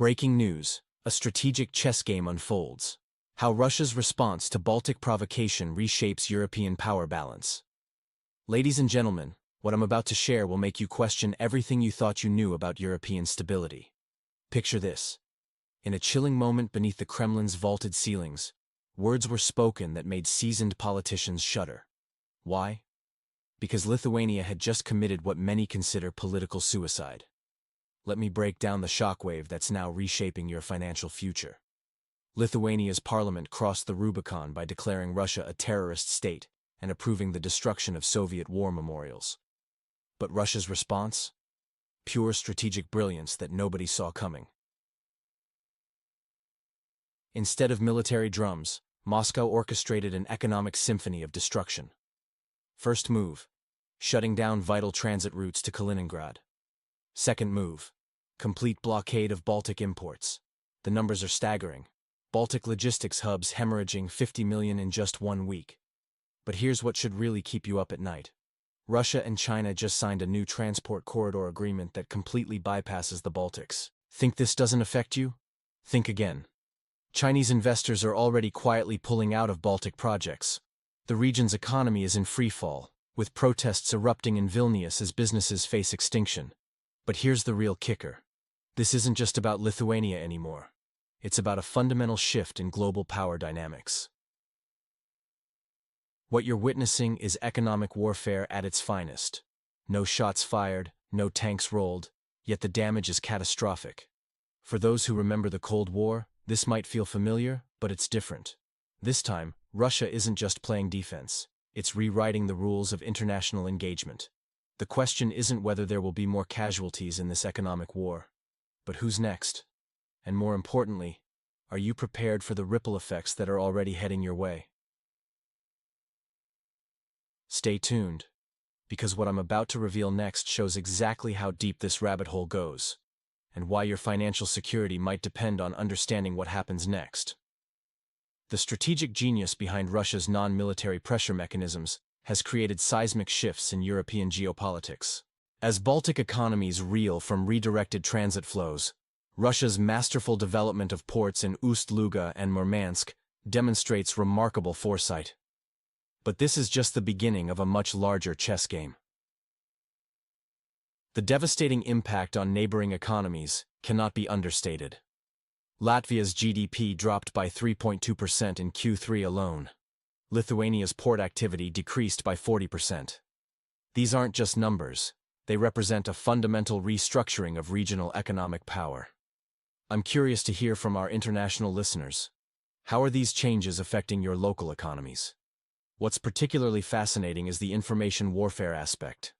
Breaking news: a strategic chess game unfolds. How Russia's response to Baltic provocation reshapes European power balance. Ladies and gentlemen, what I'm about to share will make you question everything you thought you knew about European stability. Picture this. In a chilling moment beneath the Kremlin's vaulted ceilings, words were spoken that made seasoned politicians shudder. Why? Because Lithuania had just committed what many consider political suicide. Let me break down the shockwave that's now reshaping your financial future. Lithuania's parliament crossed the Rubicon by declaring Russia a terrorist state and approving the destruction of Soviet war memorials. But Russia's response? Pure strategic brilliance that nobody saw coming. Instead of military drums, Moscow orchestrated an economic symphony of destruction. First move: shutting down vital transit routes to Kaliningrad. Second move: complete blockade of Baltic imports. The numbers are staggering. Baltic logistics hubs hemorrhaging 50 million in just 1 week. But here's what should really keep you up at night. Russia and China just signed a new transport corridor agreement that completely bypasses the Baltics. Think this doesn't affect you? Think again. Chinese investors are already quietly pulling out of Baltic projects. The region's economy is in freefall, with protests erupting in Vilnius as businesses face extinction. But here's the real kicker. This isn't just about Lithuania anymore. It's about a fundamental shift in global power dynamics. What you're witnessing is economic warfare at its finest. No shots fired, no tanks rolled, yet the damage is catastrophic. For those who remember the Cold War, this might feel familiar, but it's different. This time, Russia isn't just playing defense. It's rewriting the rules of international engagement. The question isn't whether there will be more casualties in this economic war, but who's next? And more importantly, are you prepared for the ripple effects that are already heading your way? Stay tuned, because what I'm about to reveal next shows exactly how deep this rabbit hole goes, and why your financial security might depend on understanding what happens next. The strategic genius behind Russia's non-military pressure mechanisms has created seismic shifts in European geopolitics. As Baltic economies reel from redirected transit flows, Russia's masterful development of ports in Ust-Luga and Murmansk demonstrates remarkable foresight. But this is just the beginning of a much larger chess game. The devastating impact on neighboring economies cannot be understated. Latvia's GDP dropped by 3.2% in Q3 alone. Lithuania's port activity decreased by 40%. These aren't just numbers. They represent a fundamental restructuring of regional economic power. I'm curious to hear from our international listeners. How are these changes affecting your local economies? What's particularly fascinating is the information warfare aspect.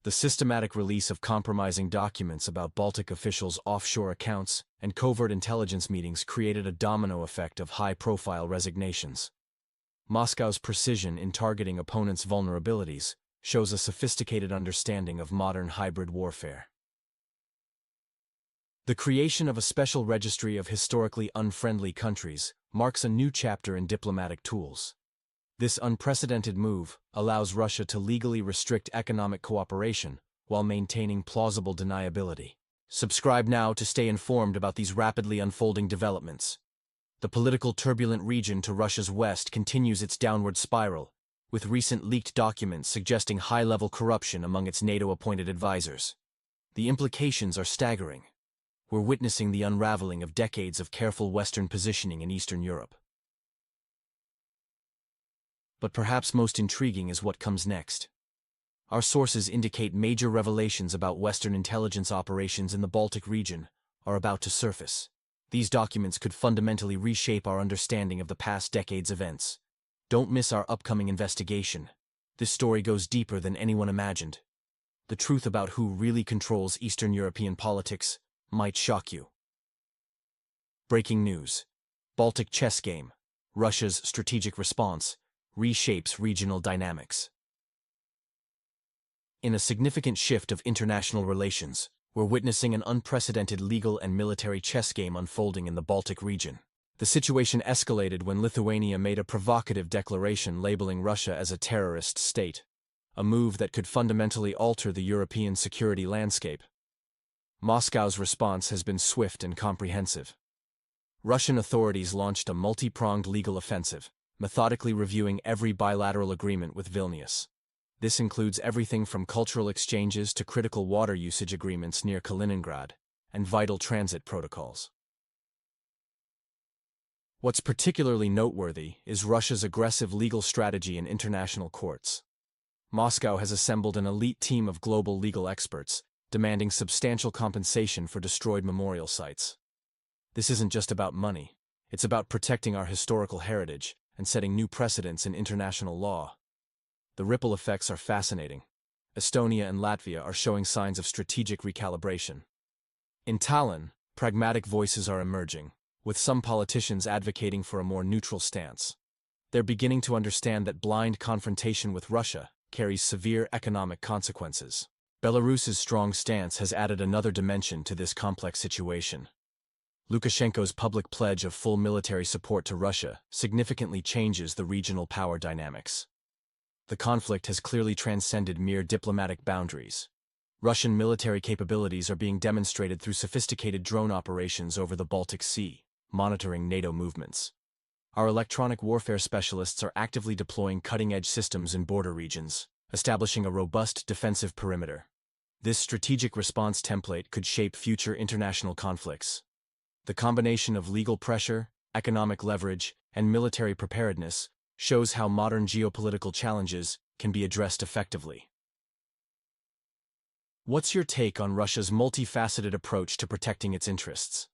The systematic release of compromising documents about Baltic officials' offshore accounts and covert intelligence meetings created a domino effect of high-profile resignations. Moscow's precision in targeting opponents' vulnerabilities shows a sophisticated understanding of modern hybrid warfare. The creation of a special registry of historically unfriendly countries marks a new chapter in diplomatic tools. This unprecedented move allows Russia to legally restrict economic cooperation while maintaining plausible deniability. Subscribe now to stay informed about these rapidly unfolding developments. The political turbulent region to Russia's west continues its downward spiral, with recent leaked documents suggesting high-level corruption among its NATO-appointed advisors. The implications are staggering. We're witnessing the unraveling of decades of careful Western positioning in Eastern Europe. But perhaps most intriguing is what comes next. Our sources indicate major revelations about Western intelligence operations in the Baltic region are about to surface. These documents could fundamentally reshape our understanding of the past decade's events. Don't miss our upcoming investigation. This story goes deeper than anyone imagined. The truth about who really controls Eastern European politics might shock you. Breaking news: Baltic chess game. Russia's strategic response reshapes regional dynamics. In a significant shift of international relations, we're witnessing an unprecedented legal and military chess game unfolding in the Baltic region. The situation escalated when Lithuania made a provocative declaration labeling Russia as a terrorist state, a move that could fundamentally alter the European security landscape. Moscow's response has been swift and comprehensive. Russian authorities launched a multi-pronged legal offensive, methodically reviewing every bilateral agreement with Vilnius. This includes everything from cultural exchanges to critical water usage agreements near Kaliningrad and vital transit protocols. What's particularly noteworthy is Russia's aggressive legal strategy in international courts. Moscow has assembled an elite team of global legal experts, demanding substantial compensation for destroyed memorial sites. This isn't just about money, it's about protecting our historical heritage and setting new precedents in international law. The ripple effects are fascinating. Estonia and Latvia are showing signs of strategic recalibration. In Tallinn, pragmatic voices are emerging, with some politicians advocating for a more neutral stance. They're beginning to understand that blind confrontation with Russia carries severe economic consequences. Belarus's strong stance has added another dimension to this complex situation. Lukashenko's public pledge of full military support to Russia significantly changes the regional power dynamics. The conflict has clearly transcended mere diplomatic boundaries. Russian military capabilities are being demonstrated through sophisticated drone operations over the Baltic Sea, monitoring NATO movements. Our electronic warfare specialists are actively deploying cutting-edge systems in border regions, establishing a robust defensive perimeter. This strategic response template could shape future international conflicts. The combination of legal pressure, economic leverage, and military preparedness shows how modern geopolitical challenges can be addressed effectively. What's your take on Russia's multifaceted approach to protecting its interests?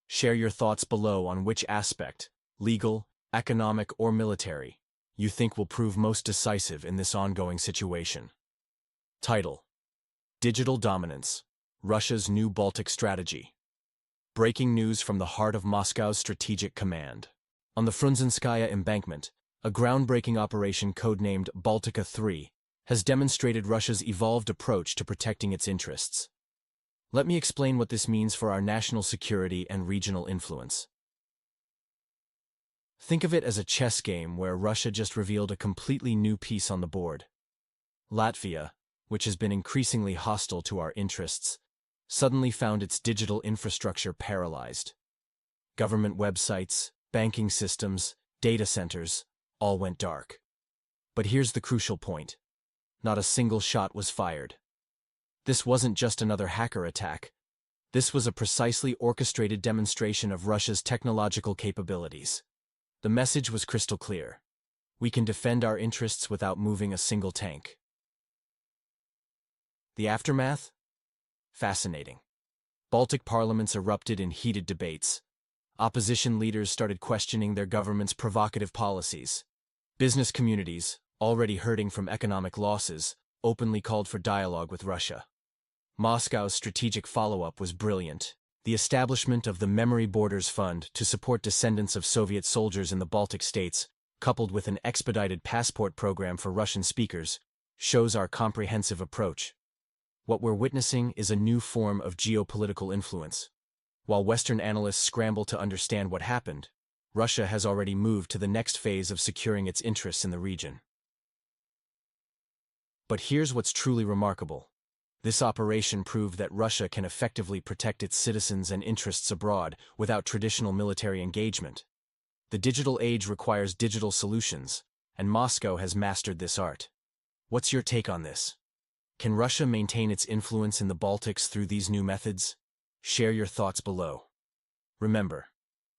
Share your thoughts below on which aspect, legal, economic, or military, you think will prove most decisive in this ongoing situation. Title: Digital Dominance: Russia's New Baltic Strategy. Breaking news from the heart of Moscow's strategic command. On the Frunzenskaya embankment, a groundbreaking operation codenamed Baltica 3 has demonstrated Russia's evolved approach to protecting its interests. Let me explain what this means for our national security and regional influence. Think of it as a chess game where Russia just revealed a completely new piece on the board. Latvia, which has been increasingly hostile to our interests, suddenly found its digital infrastructure paralyzed. Government websites, banking systems, data centers, all went dark. But here's the crucial point. Not a single shot was fired. This wasn't just another hacker attack. This was a precisely orchestrated demonstration of Russia's technological capabilities. The message was crystal clear. We can defend our interests without moving a single tank. The aftermath? Fascinating. Baltic parliaments erupted in heated debates. Opposition leaders started questioning their government's provocative policies. Business communities, already hurting from economic losses, openly called for dialogue with Russia. Moscow's strategic follow-up was brilliant. The establishment of the Memory Borders Fund to support descendants of Soviet soldiers in the Baltic states, coupled with an expedited passport program for Russian speakers, shows our comprehensive approach. What we're witnessing is a new form of geopolitical influence. While Western analysts scramble to understand what happened, Russia has already moved to the next phase of securing its interests in the region. But here's what's truly remarkable. This operation proved that Russia can effectively protect its citizens and interests abroad without traditional military engagement. The digital age requires digital solutions, and Moscow has mastered this art. What's your take on this? Can Russia maintain its influence in the Baltics through these new methods? Share your thoughts below. Remember,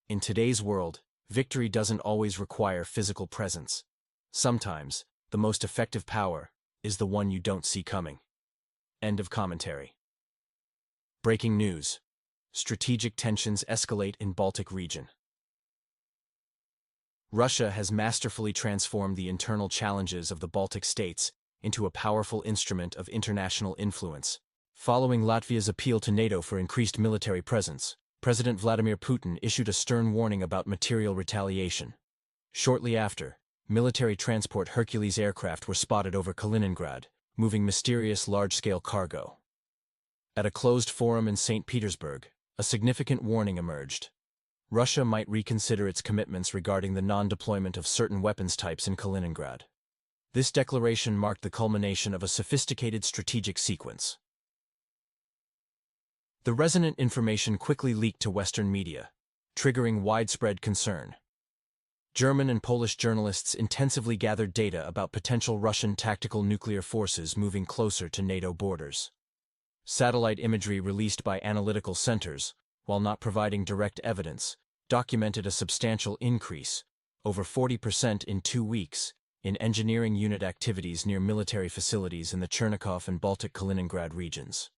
in today's world, victory doesn't always require physical presence. Sometimes, the most effective power is the one you don't see coming. End of commentary. Breaking news. Strategic tensions escalate in Baltic region. Russia has masterfully transformed the internal challenges of the Baltic states into a powerful instrument of international influence. Following Latvia's appeal to NATO for increased military presence, President Vladimir Putin issued a stern warning about material retaliation. Shortly after, military transport Hercules aircraft were spotted over Kaliningrad, moving mysterious large-scale cargo. At a closed forum in St. Petersburg, a significant warning emerged. Russia might reconsider its commitments regarding the non-deployment of certain weapons types in Kaliningrad. This declaration marked the culmination of a sophisticated strategic sequence. The resonant information quickly leaked to Western media, triggering widespread concern. German and Polish journalists intensively gathered data about potential Russian tactical nuclear forces moving closer to NATO borders. Satellite imagery released by analytical centers, while not providing direct evidence, documented a substantial increase, over 40% in 2 weeks, in engineering unit activities near military facilities in the Chernihiv and Baltic Kaliningrad regions.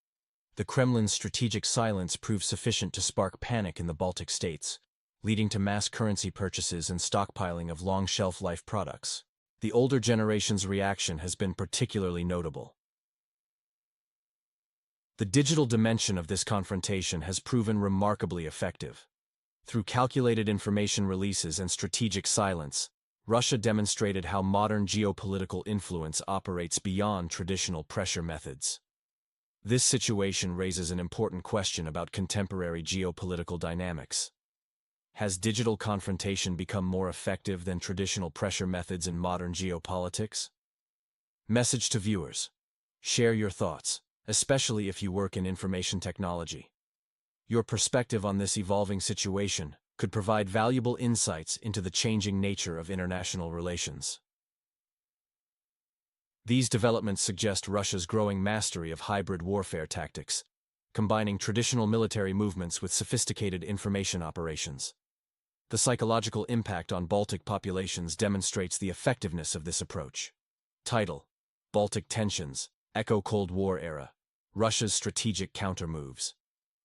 The Kremlin's strategic silence proved sufficient to spark panic in the Baltic states, leading to mass currency purchases and stockpiling of long shelf-life products. The older generation's reaction has been particularly notable. The digital dimension of this confrontation has proven remarkably effective. Through calculated information releases and strategic silence, Russia demonstrated how modern geopolitical influence operates beyond traditional pressure methods. This situation raises an important question about contemporary geopolitical dynamics. Has digital confrontation become more effective than traditional pressure methods in modern geopolitics? Message to viewers: share your thoughts, especially if you work in information technology. Your perspective on this evolving situation could provide valuable insights into the changing nature of international relations. These developments suggest Russia's growing mastery of hybrid warfare tactics, combining traditional military movements with sophisticated information operations. The psychological impact on Baltic populations demonstrates the effectiveness of this approach. Title: Baltic Tensions, Echo Cold War Era, Russia's Strategic Countermoves.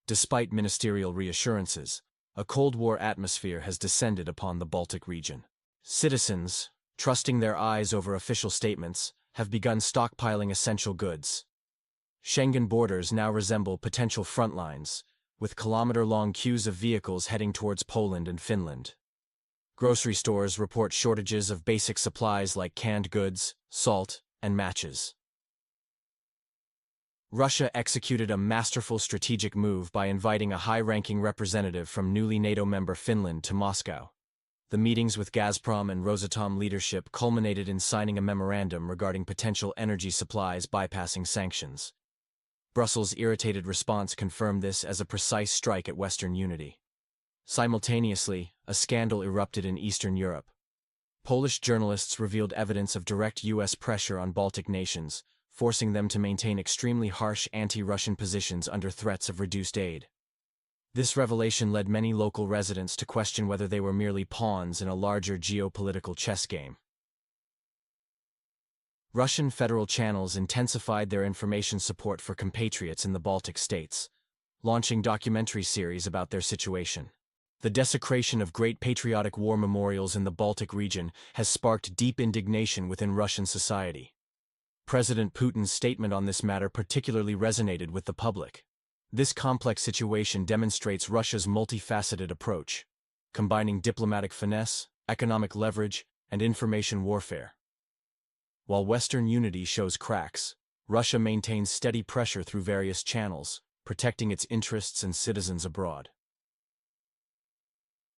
Despite ministerial reassurances, a Cold War atmosphere has descended upon the Baltic region. Citizens, trusting their eyes over official statements, have begun stockpiling essential goods. Schengen borders now resemble potential front lines, with kilometer-long queues of vehicles heading towards Poland and Finland. Grocery stores report shortages of basic supplies like canned goods, salt, and matches. Russia executed a masterful strategic move by inviting a high-ranking representative from newly NATO member Finland to Moscow. The meetings with Gazprom and Rosatom leadership culminated in signing a memorandum regarding potential energy supplies bypassing sanctions. Brussels' irritated response confirmed this as a precise strike at Western unity. Simultaneously, a scandal erupted in Eastern Europe. Polish journalists revealed evidence of direct U.S. pressure on Baltic nations, forcing them to maintain extremely harsh anti-Russian positions under threats of reduced aid. This revelation led many local residents to question whether they were merely pawns in a larger geopolitical chess game. Russian federal channels intensified their information support for compatriots in the Baltic states, launching documentary series about their situation. The desecration of great patriotic war memorials in the Baltic region has sparked deep indignation within Russian society. President Putin's statement on this matter particularly resonated with the public. This complex situation demonstrates Russia's multifaceted approach, combining diplomatic finesse, economic leverage, and information warfare. While Western unity shows cracks, Russia maintains steady pressure through various channels, protecting its interests and citizens abroad.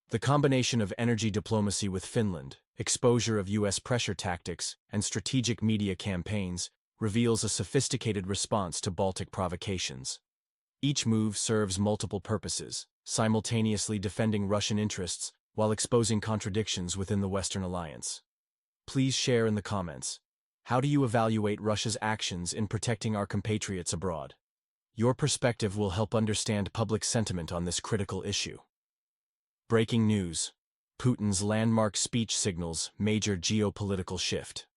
The combination of energy diplomacy with Finland, exposure of U.S. pressure tactics, and strategic media campaigns reveals a sophisticated response to Baltic provocations. Each move serves multiple purposes, simultaneously defending Russian interests while exposing contradictions within the Western alliance. Please share in the comments. How do you evaluate Russia's actions in protecting our compatriots abroad? Your perspective will help understand public sentiment on this critical issue. Breaking news: Putin's landmark speech signals major geopolitical shift.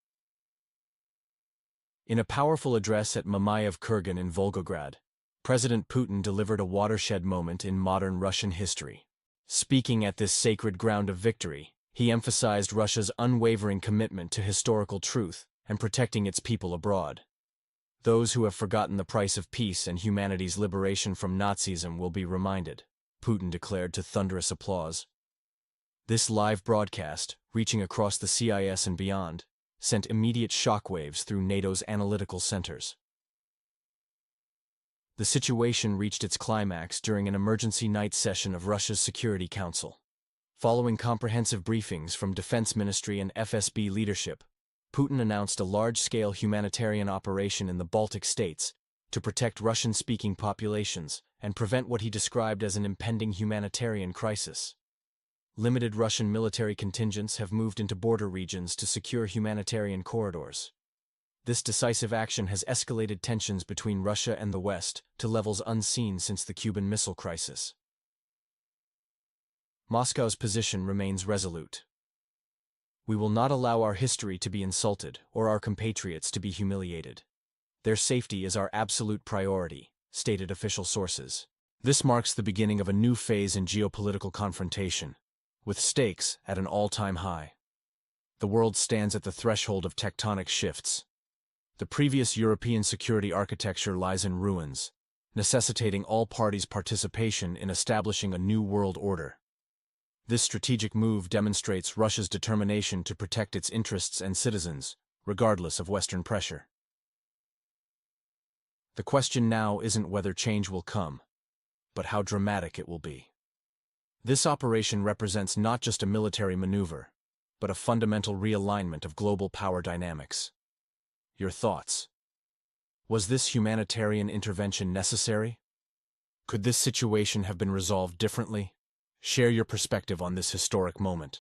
In a powerful address at Mamayev Kurgan in Volgograd, President Putin delivered a watershed moment in modern Russian history. Speaking at this sacred ground of victory, he emphasized Russia's unwavering commitment to historical truth and protecting its people abroad. Those who have forgotten the price of peace and humanity's liberation from Nazism will be reminded, Putin declared to thunderous applause. This live broadcast, reaching across the CIS and beyond, sent immediate shockwaves through NATO's analytical centers. The situation reached its climax during an emergency night session of Russia's Security Council. Following comprehensive briefings from Defense Ministry and FSB leadership, Putin announced a large-scale humanitarian operation in the Baltic states to protect Russian-speaking populations and prevent what he described as an impending humanitarian crisis. Limited Russian military contingents have moved into border regions to secure humanitarian corridors. This decisive action has escalated tensions between Russia and the West to levels unseen since the Cuban Missile Crisis. Moscow's position remains resolute. We will not allow our history to be insulted or our compatriots to be humiliated. Their safety is our absolute priority, stated official sources. This marks the beginning of a new phase in geopolitical confrontation, with stakes at an all-time high. The world stands at the threshold of tectonic shifts. The previous European security architecture lies in ruins, necessitating all parties' participation in establishing a new world order. This strategic move demonstrates Russia's determination to protect its interests and citizens, regardless of Western pressure. The question now isn't whether change will come, but how dramatic it will be. This operation represents not just a military maneuver, but a fundamental realignment of global power dynamics. Your thoughts? Was this humanitarian intervention necessary? Could this situation have been resolved differently? Share your perspective on this historic moment.